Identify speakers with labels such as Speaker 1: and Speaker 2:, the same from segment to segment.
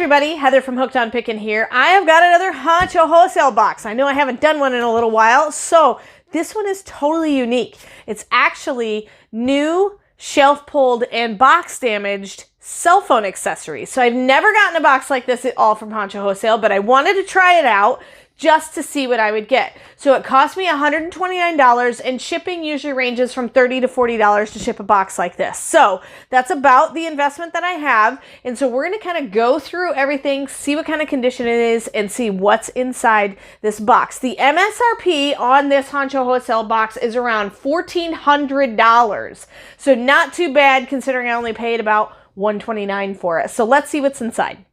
Speaker 1: everybody, Heather from Hooked on Pickin here. I have got another Honcho Wholesale box. I know I haven't done one in a little while, so this one is totally unique. It's actually new, shelf pulled, and box damaged cell phone accessories. So I've never gotten a box like this at all from Honcho Wholesale, but I wanted to try it out just to see what I would get. So it cost me $129, and shipping usually ranges from $30 to $40 to ship a box like this. So that's about the investment that I have. And so we're going to kind of go through everything, see what kind of condition it is, and see what's inside this box. The MSRP on this Honcho Wholesale box is around $1,400. So not too bad considering I only paid about $129 for it. So let's see what's inside.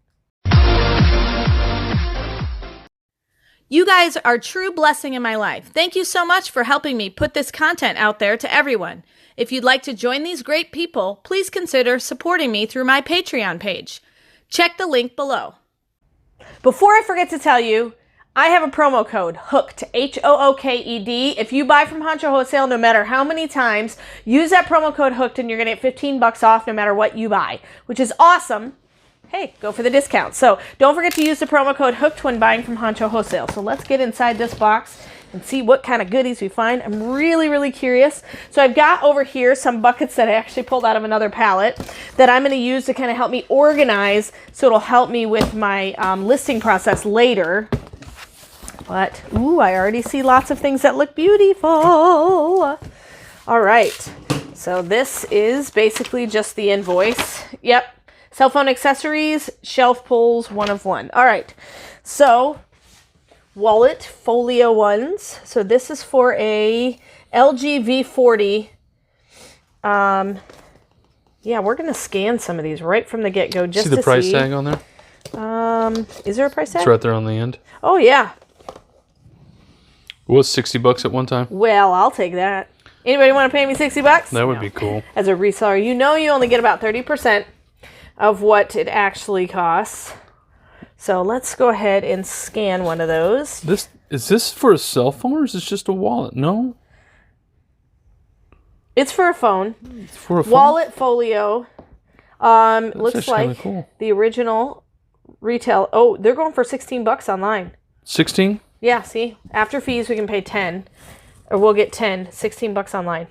Speaker 1: You guys are a true blessing in my life. Thank you so much for helping me put this content out there to everyone. If you'd like to join these great people, please consider supporting me through my Patreon page. Check the link below. Before I forget to tell you, I have a promo code, HOOKED, H-O-O-K-E-D. If you buy from Honcho Wholesale, no matter how many times, use that promo code HOOKED and you're going to get 15 bucks off no matter what you buy, which is awesome. Hey, go for the discount. So don't forget to use the promo code HOOKED when buying from Honcho Wholesale. So let's get inside this box and see what kind of goodies we find. I'm really, really curious. So I've got over here some buckets that I actually pulled out of another pallet that I'm going to use to kind of help me organize, so it'll help me with my listing process later. But, ooh, I already see lots of things that look beautiful. All right. So this is basically just the invoice. Yep. Cell phone accessories, shelf pulls, 1 of 1. All right, so wallet folio ones. So this is for a LG V40. Yeah, we're gonna scan some of these right from the get-go just to see.
Speaker 2: The price tag on there?
Speaker 1: Is there a price tag?
Speaker 2: It's right there on the end.
Speaker 1: Oh yeah.
Speaker 2: It was 60 bucks at one time.
Speaker 1: Well, I'll take that. Anybody want to pay me 60 bucks?
Speaker 2: That would be cool.
Speaker 1: As a reseller, you know you only get about 30% of what it actually costs. So let's go ahead and scan one of those.
Speaker 2: Is this for a cell phone or is this just a wallet? No?
Speaker 1: It's for a phone.
Speaker 2: It's for a phone?
Speaker 1: Wallet folio. Looks like
Speaker 2: cool.
Speaker 1: The original retail. Oh, they're going for 16 bucks online.
Speaker 2: 16?
Speaker 1: Yeah, see? After fees we can pay 10. Or we'll get 10. 16 bucks online.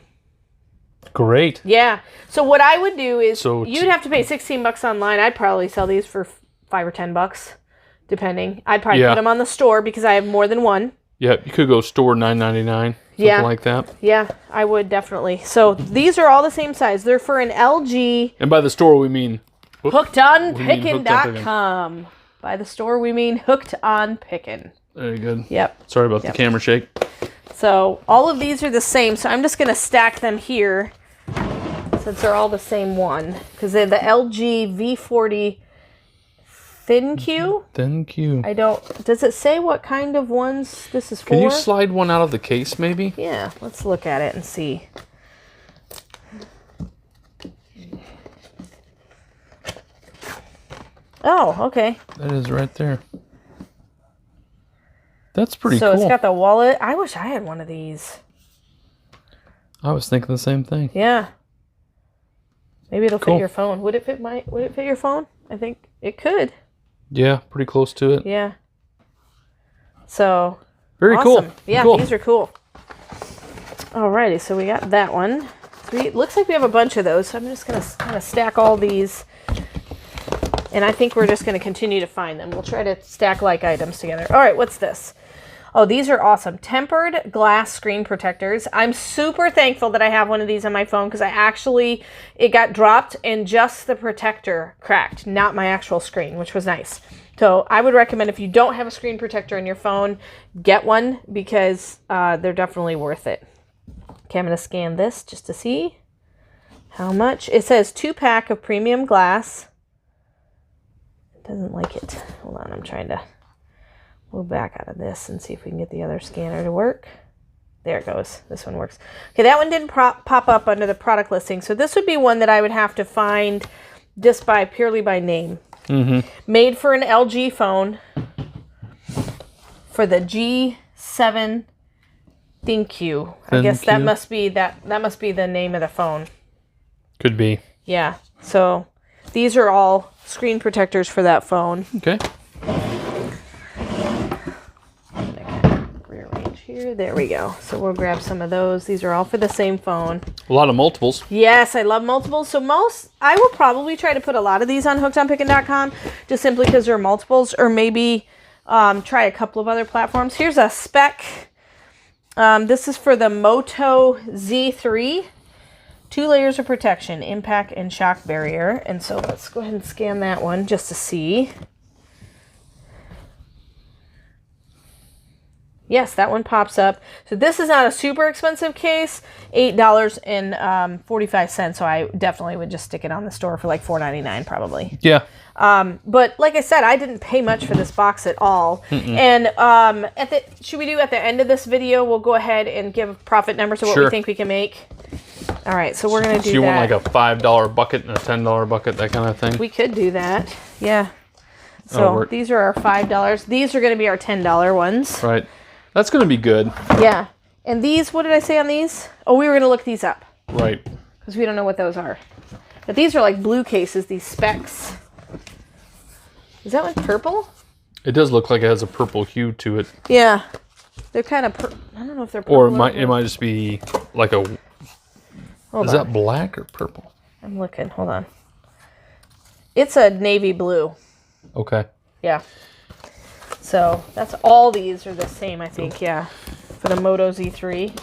Speaker 2: Great.
Speaker 1: Yeah. So what I would do is,
Speaker 2: so
Speaker 1: you'd have to pay 16 bucks online. I'd probably sell these for 5 or 10 bucks, depending. I'd probably put them on the store because I have more than one.
Speaker 2: Yeah, you could go store $9.99, something like that.
Speaker 1: Yeah, I would definitely. So these are all the same size. They're for an LG.
Speaker 2: And by the store we mean
Speaker 1: hookedonpickin.com. By the store we mean Hooked on Pickin.
Speaker 2: Very good.
Speaker 1: Yep.
Speaker 2: Sorry about the camera shake.
Speaker 1: So all of these are the same. So I'm just going to stack them here since they're all the same one. Because they're the LG V40 ThinQ.
Speaker 2: ThinQ.
Speaker 1: I don't... Does it say what kind of ones this is for?
Speaker 2: Can you slide one out of the case maybe?
Speaker 1: Yeah. Let's look at it and see. Oh, okay.
Speaker 2: That is right there. That's pretty cool.
Speaker 1: So it's got the wallet. I wish I had one of these.
Speaker 2: I was thinking the same thing.
Speaker 1: Yeah. Maybe it'll fit your phone. Would it fit your phone? I think it could.
Speaker 2: Yeah, pretty close to it.
Speaker 1: Yeah. So
Speaker 2: very
Speaker 1: awesome.
Speaker 2: cool.
Speaker 1: Yeah,
Speaker 2: cool.
Speaker 1: These are cool. Alrighty, so we got that one. It looks like we have a bunch of those, so I'm just gonna kind of stack all these. And I think we're just going to continue to find them. We'll try to stack like items together. All right, what's this? Oh, these are awesome. Tempered glass screen protectors. I'm super thankful that I have one of these on my phone because it got dropped and just the protector cracked, not my actual screen, which was nice. So I would recommend if you don't have a screen protector on your phone, get one because they're definitely worth it. Okay, I'm going to scan this just to see how much. It says 2-pack of premium glass. Doesn't like it. Hold on, I'm trying to move back out of this and see if we can get the other scanner to work. There it goes. This one works. Okay, that one didn't pop up under the product listing. So this would be one that I would have to find just purely by name. Made for an LG phone for the G7 ThinQ. I guess that must be the name of the phone.
Speaker 2: Could be.
Speaker 1: Yeah. So these are all screen protectors for that phone.
Speaker 2: Okay.
Speaker 1: Rearrange here. There we go. So we'll grab some of those. These are all for the same phone.
Speaker 2: A lot of multiples.
Speaker 1: Yes, I love multiples. So I will probably try to put a lot of these on hookedonpickin.com just simply because they're multiples, or maybe try a couple of other platforms. Here's a spec. This is for the Moto Z3. 2 layers of protection, impact and shock barrier. And so let's go ahead and scan that one just to see. Yes, that one pops up. So this is not a super expensive case, $8.45. So I definitely would just stick it on the store for like $4.99 probably.
Speaker 2: Yeah.
Speaker 1: But like I said, I didn't pay much for this box at all. And should we do at the end of this video, we'll go ahead and give profit numbers of what we think we can make. All right, so we're going to do that.
Speaker 2: So you want like a $5 bucket and a $10 bucket, that kind of thing?
Speaker 1: We could do that. Yeah. So these are our $5. These are going to be our $10 ones.
Speaker 2: Right. That's going to be good.
Speaker 1: Yeah. And these, what did I say on these? Oh, we were going to look these up.
Speaker 2: Right.
Speaker 1: Because we don't know what those are. But these are like blue cases, these specs. Is that one purple?
Speaker 2: It does look like it has a purple hue to it.
Speaker 1: Yeah. They're kind of, I don't know if they're purple.
Speaker 2: Or it might just be like a... Is that black or purple?
Speaker 1: I'm looking. Hold on. It's a navy blue.
Speaker 2: Okay.
Speaker 1: Yeah. So that's all these are the same, I think. Yeah. For the Moto Z3.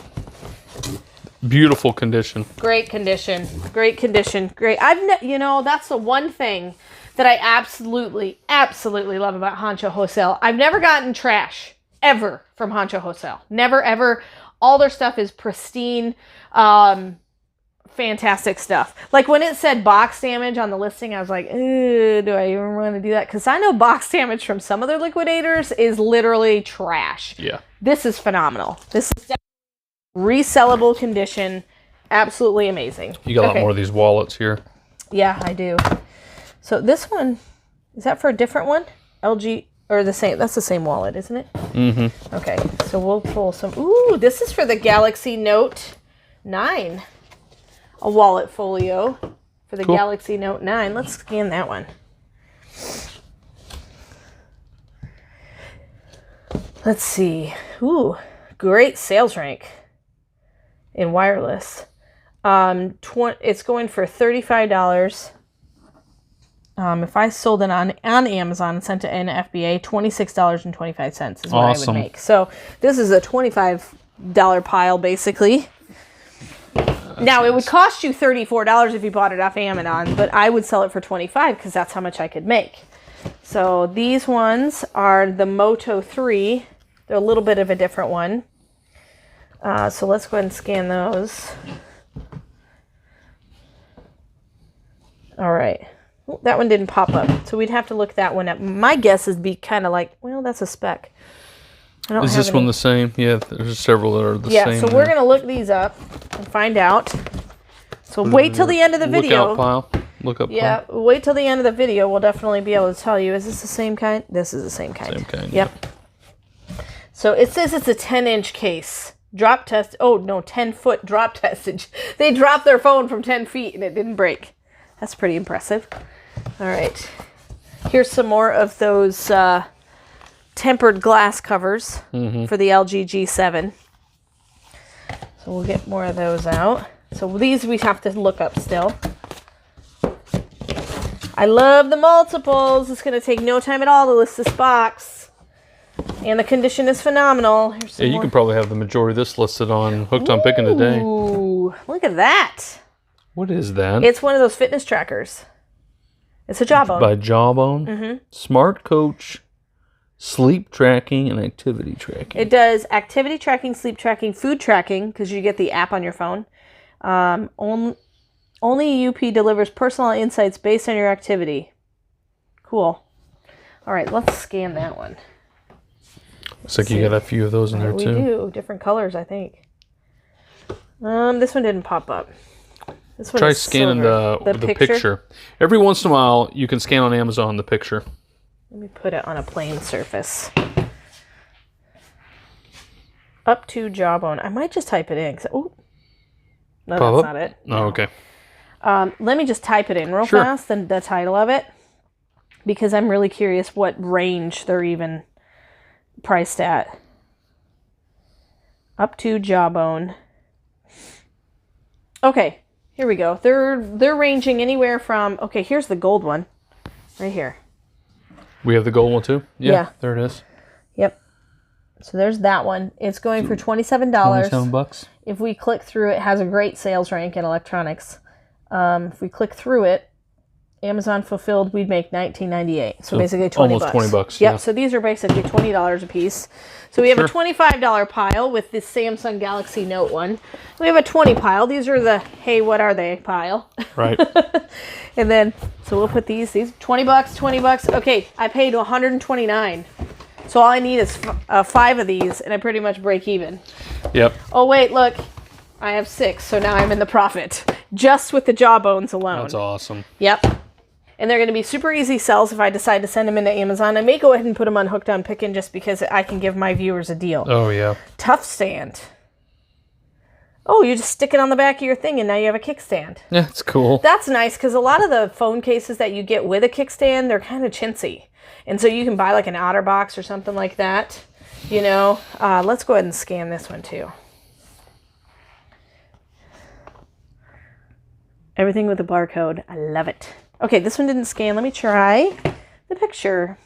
Speaker 2: Beautiful condition.
Speaker 1: Great condition. Great condition. Great. That's the one thing that I absolutely love about Honcho Wholesale. I've never gotten trash ever from Honcho Wholesale. Never, ever. All their stuff is pristine. Fantastic stuff. Like when it said box damage on the listing, I was like, do I even want to do that? Because I know box damage from some of their liquidators is literally trash.
Speaker 2: Yeah.
Speaker 1: This is phenomenal. This is resellable condition. Absolutely amazing.
Speaker 2: You got a lot more of these wallets here.
Speaker 1: Yeah, I do. So this one, is that for a different one? LG, or the same? That's the same wallet, isn't it? Mm-hmm. Okay, so we'll pull some. Ooh, this is for the Galaxy Note 9. A wallet folio for the Galaxy Note 9. Let's scan that one. Let's see. Ooh, great sales rank in wireless. It's going for $35. If I sold it on Amazon and sent it in FBA, $26.25 is what I would make. So this is a $25 pile basically. Now, it would cost you $34 if you bought it off Amazon, but I would sell it for $25 because that's how much I could make. So these ones are the Moto 3. They're a little bit of a different one. So let's go ahead and scan those. All right. Ooh, that one didn't pop up, so we'd have to look that one up. My guess is be kind of like, well, that's a spec.
Speaker 2: Is this one the same? Yeah, there's several that are the same.
Speaker 1: Yeah, so we're going to look these up and find out. So wait till the end of the video.
Speaker 2: Look up pile.
Speaker 1: Yeah, wait till the end of the video. We'll definitely be able to tell you. Is this the same kind? This is the same kind.
Speaker 2: Same kind.
Speaker 1: Yep. So it says it's a 10-inch case. Drop test. Oh, no, 10-foot drop testage. They dropped their phone from 10 feet and it didn't break. That's pretty impressive. All right. Here's some more of those... tempered glass covers for the LG G7. So we'll get more of those out. So these we have to look up still. I love the multiples. It's going to take no time at all to list this box. And the condition is phenomenal. Here's some
Speaker 2: you can probably have the majority of this listed on Hooked on Pickin today.
Speaker 1: Ooh, look at that.
Speaker 2: What is that?
Speaker 1: It's one of those fitness trackers. It's a Jawbone.
Speaker 2: By Jawbone? Smart Coach. Sleep tracking and activity tracking.
Speaker 1: It does activity tracking, sleep tracking, food tracking, because you get the app on your phone. Only UP delivers personal insights based on your activity. Cool. All right, let's scan that one.
Speaker 2: Looks like you got a few of those in there too.
Speaker 1: We do. Different colors, I think. This one didn't pop up. This one
Speaker 2: Try scanning the picture. Every once in a while, you can scan on Amazon the picture.
Speaker 1: Let me put it on a plain surface. Up to Jawbone. I might just type it in. Oh, no, that's not it.
Speaker 2: Oh, okay.
Speaker 1: Let me just type it in real fast, the title of it. because I'm really curious what range they're even priced at. Up to jawbone. Okay, here we go. They're ranging anywhere from, okay, here's the gold one. Right here.
Speaker 2: We have the gold one too? Yeah. There it is.
Speaker 1: Yep. So there's that one. It's going for $27.
Speaker 2: $27.
Speaker 1: If we click through it, has a great sales rank in electronics. If we click through it, Amazon fulfilled, we'd make $19.98. So basically $20.
Speaker 2: Almost $20.
Speaker 1: Yep. So these are basically $20 a piece. So we have a $25 pile with this Samsung Galaxy Note one. We have a $20 pile. These are the hey, what are they pile.
Speaker 2: Right.
Speaker 1: And then so we'll put these $20, $20. Okay, I paid $129. So all I need is 5 of these, and I pretty much break even.
Speaker 2: Yep.
Speaker 1: Oh wait, look, I have 6, so now I'm in the profit just with the jawbones alone.
Speaker 2: That's awesome.
Speaker 1: Yep. And they're going to be super easy sells if I decide to send them into Amazon. I may go ahead and put them on Hooked on Pickin just because I can give my viewers a deal.
Speaker 2: Oh, yeah.
Speaker 1: Tough stand. Oh, you just stick it on the back of your thing and now you have a kickstand.
Speaker 2: Yeah, that's cool.
Speaker 1: That's nice because a lot of the phone cases that you get with a kickstand, they're kind of chintzy. And so you can buy like an OtterBox or something like that. You know, let's go ahead and scan this one too. Everything with a barcode. I love it. Okay, this one didn't scan. Let me try the picture.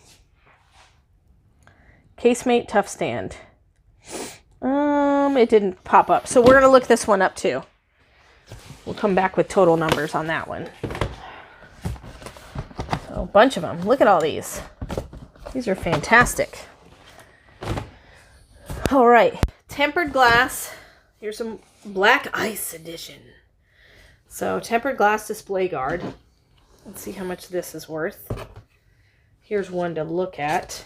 Speaker 1: Casemate Tough Stand. It didn't pop up. So we're going to look this one up too. We'll come back with total numbers on that one. So a bunch of them. Look at all these. These are fantastic. All right. Tempered glass. Here's some Black Ice Edition. So tempered glass display guard. Let's see how much this is worth. Here's one to look at.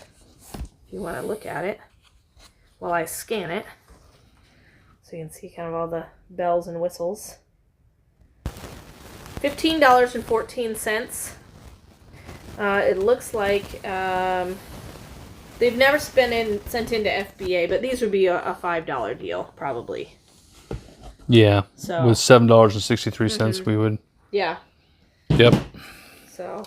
Speaker 1: If you want to look at it while I scan it. So you can see kind of all the bells and whistles. $15.14. It looks like they've never sent into FBA, but these would be a $5 deal probably.
Speaker 2: Yeah.
Speaker 1: So
Speaker 2: with $7.63, we would.
Speaker 1: Yeah.
Speaker 2: Yep.
Speaker 1: So,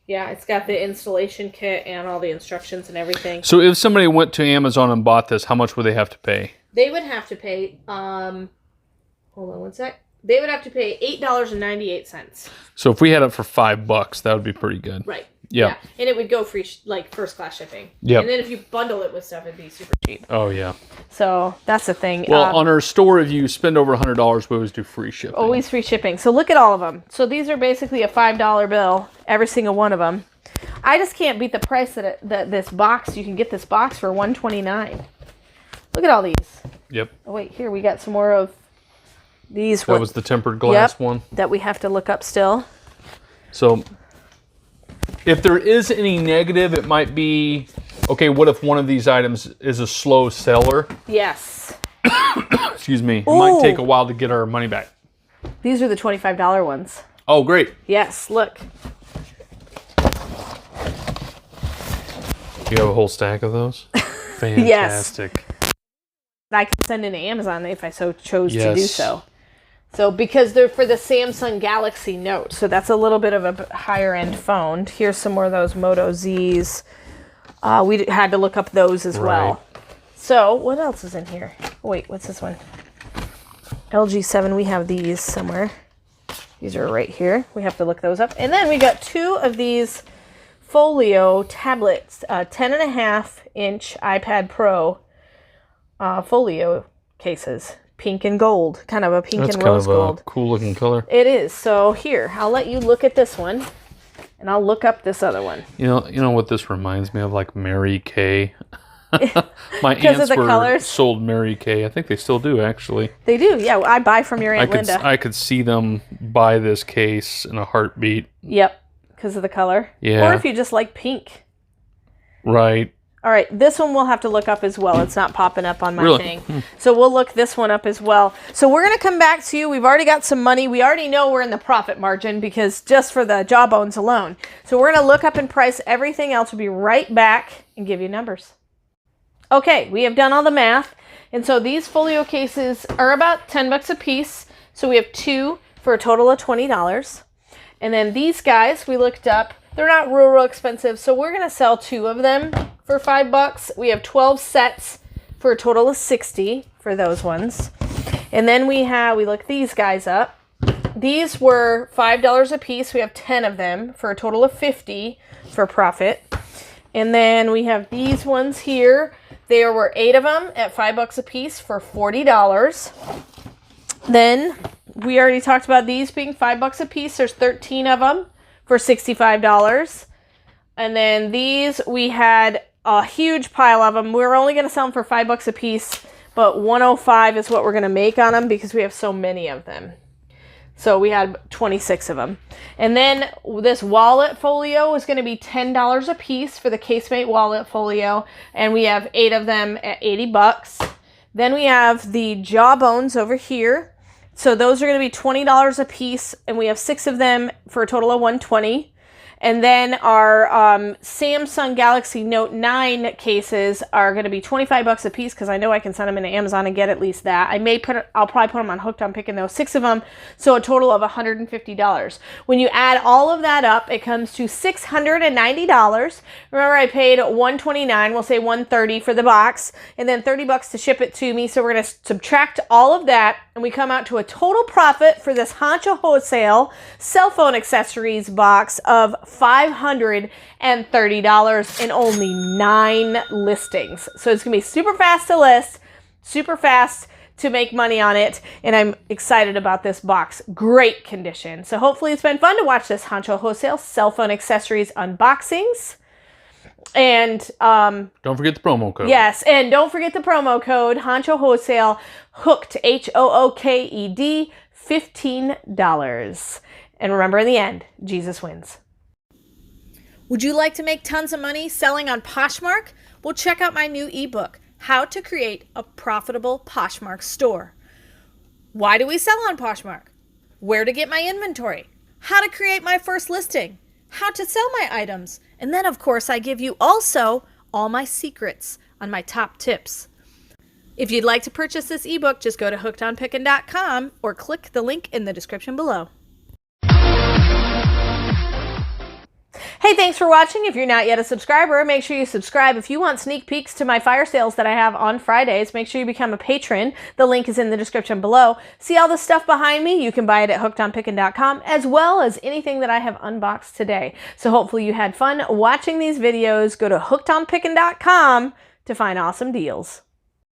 Speaker 1: yeah, it's got the installation kit and all the instructions and everything.
Speaker 2: So if somebody went to Amazon and bought this, how much would they have to pay?
Speaker 1: They would have to pay, hold on one sec. They would have to pay $8.98.
Speaker 2: So if we had it for $5, that would be pretty good.
Speaker 1: Right.
Speaker 2: Yep.
Speaker 1: Yeah. And it would go free, like first class shipping.
Speaker 2: Yep.
Speaker 1: And then if you bundle it with stuff, it'd be super cheap.
Speaker 2: Oh, yeah.
Speaker 1: So that's the thing.
Speaker 2: Well, on our store, if you spend over $100, we always do free shipping.
Speaker 1: Always free shipping. So look at all of them. So these are basically a $5 bill, every single one of them. I just can't beat the price that this box, you can get this box for $129. Look at all these.
Speaker 2: Yep.
Speaker 1: Oh, wait, here we got some more of these.
Speaker 2: That was the tempered glass one.
Speaker 1: That we have to look up still.
Speaker 2: So if there is any negative, it might be, okay, what if one of these items is a slow seller?
Speaker 1: Yes.
Speaker 2: Excuse me. It might take a while to get our money back.
Speaker 1: These are the $25 ones.
Speaker 2: Oh, great.
Speaker 1: Yes, look.
Speaker 2: You have a whole stack of those? Fantastic.
Speaker 1: Yes. I can send into Amazon if I so chose to do so. So because they're for the Samsung Galaxy Note, so that's a little bit of a higher end phone. Here's some more of those Moto Zs. We had to look up those as well. So what else is in here? Oh, wait, what's this one? LG 7. We have these somewhere. These are right here. We have to look those up. And then we got 2 of these Folio tablets, 10.5-inch iPad Pro Folio cases. Pink and gold, kind of a pink and rose gold.
Speaker 2: That's kind of a cool looking color.
Speaker 1: It is. So here, I'll let you look at this one, and I'll look up this other one.
Speaker 2: You know what this reminds me of? Like Mary Kay. My aunts sold Mary Kay. I think they still do, actually.
Speaker 1: They do, yeah. I buy from your Aunt Linda.
Speaker 2: I could see them buy this case in a heartbeat.
Speaker 1: Yep, because of the color.
Speaker 2: Yeah.
Speaker 1: Or if you just like pink.
Speaker 2: Right.
Speaker 1: All right, this one we'll have to look up as well. It's not popping up on my thing. So we'll look this one up as well. So we're going to come back to you. We've already got some money. We already know we're in the profit margin because just for the jawbones alone. So we're going to look up and price everything else. We'll be right back and give you numbers. Okay, we have done all the math. And so these folio cases are about $10 a piece. So we have 2 for a total of $20. And then these guys, we looked up. They're not real expensive, so we're going to sell 2 of them for $5. We have 12 sets for a total of 60 for those ones. And then we looked these guys up. These were $5 a piece. We have 10 of them for a total of 50 for profit. And then we have these ones here. There were 8 of them at $5 a piece for $40. Then we already talked about these being $5 a piece. There's 13 of them for $65. And then these, we had a huge pile of them. We're only going to sell them for $5 a piece, but $105 is what we're going to make on them because we have so many of them. So we had 26 of them. And then this wallet folio is going to be $10 a piece for the Casemate wallet folio. And we have 8 of them at $80. Then we have the jawbones over here. So those are going to be $20 a piece. And we have 6 of them for a total of $120. And then our Samsung Galaxy Note 9 cases are going to be $25 a piece because I know I can send them into Amazon and get at least that. I'll probably put them on Hooked on Pickin, though, 6 of them, so a total of $150. When you add all of that up, it comes to $690. Remember, I paid $129, we'll say $130 for the box, and then $30 to ship it to me. So we're going to subtract all of that, and we come out to a total profit for this Honcho Wholesale cell phone accessories box of $530 in only 9 listings. So it's going to be super fast to list, super fast to make money on it, and I'm excited about this box. Great condition. So hopefully it's been fun to watch this Honcho Wholesale cell phone accessories unboxings. And
Speaker 2: don't forget the promo code.
Speaker 1: Yes, and don't forget the promo code Honcho Wholesale, hooked, HOOKED, $15. And remember, in the end, Jesus wins. Would you like to make tons of money selling on Poshmark? Well, check out my new ebook, How to Create a Profitable Poshmark Store. Why do we sell on Poshmark? Where to get my inventory? How to create my first listing? How to sell my items? And then, of course, I give you also all my secrets on my top tips. If you'd like to purchase this ebook, just go to hookedonpickin.com or click the link in the description below. Hey, thanks for watching. If you're not yet a subscriber, make sure you subscribe. If you want sneak peeks to my fire sales that I have on Fridays, make sure you become a patron. The link is in the description below. See all the stuff behind me? You can buy it at hookedonpickin.com, as well as anything that I have unboxed today. So hopefully you had fun watching these videos. Go to hookedonpickin.com to find awesome deals.